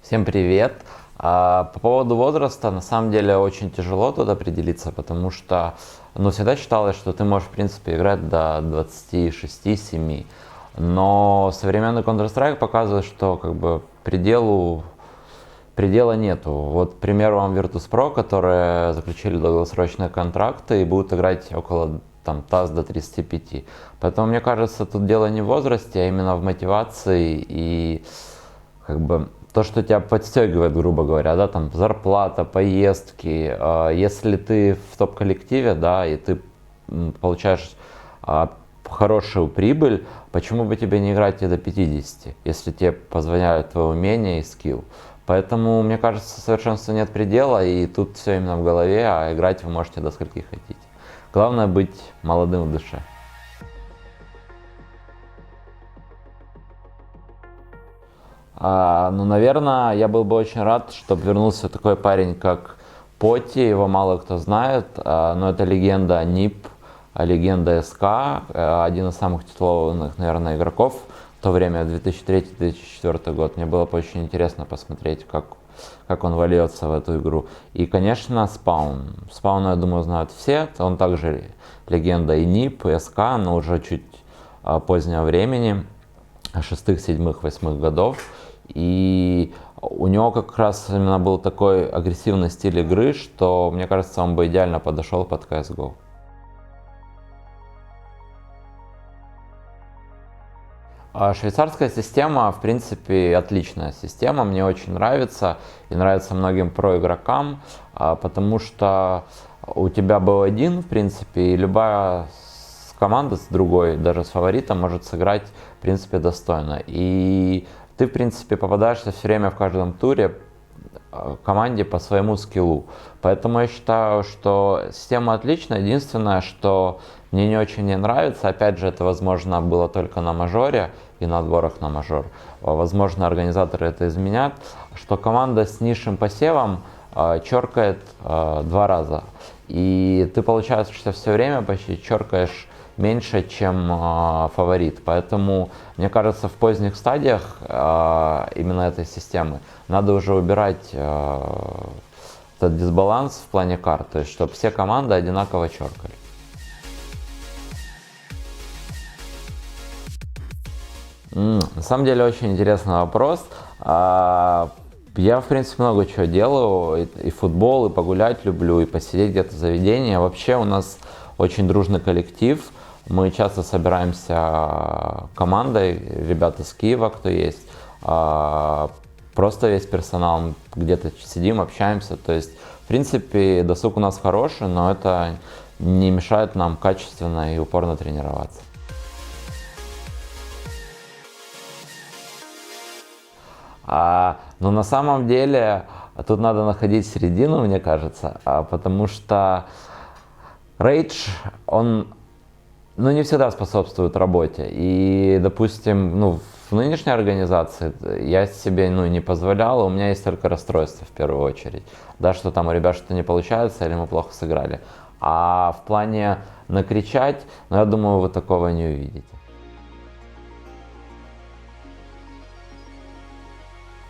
Всем привет! По поводу возраста, на самом деле очень тяжело тут определиться, потому что всегда считалось, что ты можешь в принципе играть до 26-7, но современный Counter-Strike показывает, что предела нету. Вот, к примеру, вам Virtus.pro, которые заключили долгосрочные контракты и будут играть около ТАСС до 35. Поэтому, мне кажется, тут дело не в возрасте, а именно в мотивации и то, что тебя подстегивает, грубо говоря, да, там зарплата, поездки. Если ты в топ-коллективе, да, и ты получаешь хорошую прибыль, почему бы тебе не играть и до 50, если тебе позволяют твои умения и скилл? Поэтому, мне кажется, совершенству нет предела, и тут все именно в голове, а играть вы можете до скольки хотите. Главное быть молодым в душе. Наверное, я был бы очень рад, чтобы вернулся такой парень, как Поти. Его мало кто знает, но это легенда НИП, легенда СК, один из самых титулованных, наверное, игроков в то время, 2003-2004 год. Мне было бы очень интересно посмотреть, как он вольется в эту игру. И, конечно, Спаун. Спауна, я думаю, знают все. Он также легенда и НИП, и СК, но уже чуть позднего времени, 6-х, 7-х, 8-х годов. И у него как раз именно был такой агрессивный стиль игры, что, мне кажется, он бы идеально подошел под CSGO. Швейцарская система, в принципе, отличная система, мне очень нравится и нравится многим проигрокам, потому что у тебя был один, в принципе, и любая команда с другой, даже с фаворитом, может сыграть, в принципе, достойно. И ты, в принципе, попадаешься все время в каждом туре команде по своему скиллу. Поэтому я считаю, что система отличная. Единственное, что мне не очень не нравится, опять же, это, возможно, было только на мажоре и на отборах на мажор. Возможно, организаторы это изменят, что команда с низшим посевом черкает 2 раза. И ты, получается, все время почти черкаешь меньше, чем фаворит. Поэтому, мне кажется, в поздних стадиях именно этой системы надо уже убирать этот дисбаланс в плане карт, то есть чтобы все команды одинаково черкали. На самом деле очень интересный вопрос. Я, в принципе, много чего делаю, и футбол, и погулять люблю, и посидеть где-то в заведении. Вообще у нас очень дружный коллектив. Мы часто собираемся командой, ребята с Киева, кто есть, просто весь персонал, где-то сидим, общаемся. То есть, в принципе, досуг у нас хороший, но это не мешает нам качественно и упорно тренироваться. Но на самом деле тут надо находить середину, мне кажется, потому что рейдж, он не всегда способствует работе. И, допустим, в нынешней организации я себе не позволял, у меня есть только расстройство в первую очередь. Да, что там у ребят что-то не получается или мы плохо сыграли. А в плане накричать, я думаю, вы такого не увидите.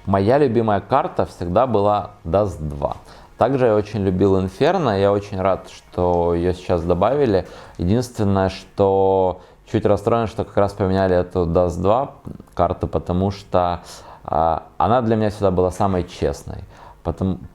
Моя любимая карта всегда была Dust 2. Также я очень любил Inferno, я очень рад, что ее сейчас добавили. Единственное, что чуть расстроен, что как раз поменяли эту Dust 2 карту, потому что она для меня всегда была самой честной.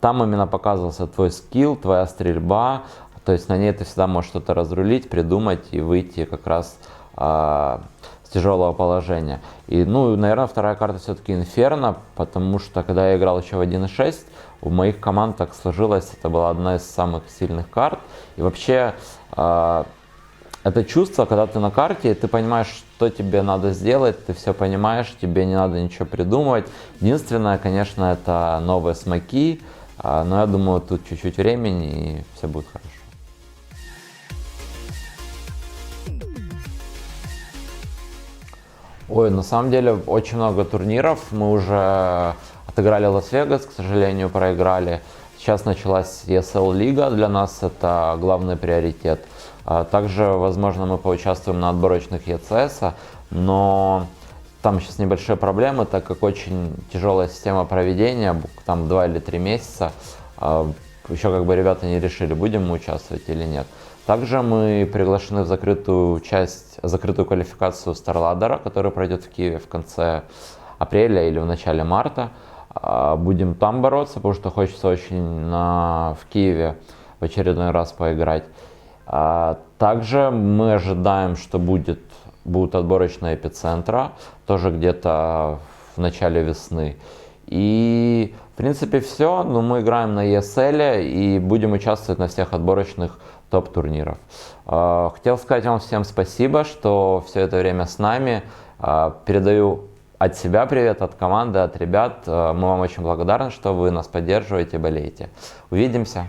Там именно показывался твой скилл, твоя стрельба, то есть на ней ты всегда можешь что-то разрулить, придумать и выйти как раз с тяжелого положения. И, наверное, вторая карта все-таки Inferno, потому что когда я играл еще в 1.6, у моих команд так сложилось, это была одна из самых сильных карт. И вообще, это чувство, когда ты на карте, ты понимаешь, что тебе надо сделать, ты все понимаешь, тебе не надо ничего придумывать. Единственное, конечно, это новые смоки, но я думаю, тут чуть-чуть времени и все будет хорошо. На самом деле очень много турниров. Мы уже отыграли Лас-Вегас, к сожалению, проиграли. Сейчас началась ESL лига, для нас это главный приоритет. Также, возможно, мы поучаствуем на отборочных ECS, но там сейчас небольшие проблемы, так как очень тяжелая система проведения, там 2 или 3 месяца. Еще как бы ребята не решили, будем мы участвовать или нет. Также мы приглашены в закрытую квалификацию StarLadder, которая пройдет в Киеве в конце апреля или в начале марта. Будем там бороться, потому что хочется очень в Киеве в очередной раз поиграть. Также мы ожидаем, что будут отборочные эпицентра, тоже где-то в начале весны. И в принципе все, но мы играем на ESL и будем участвовать на всех отборочных топ-турниров. Хотел сказать вам всем спасибо, что все это время с нами. Передаю от себя привет, от команды, от ребят. Мы вам очень благодарны, что вы нас поддерживаете, болеете. Увидимся!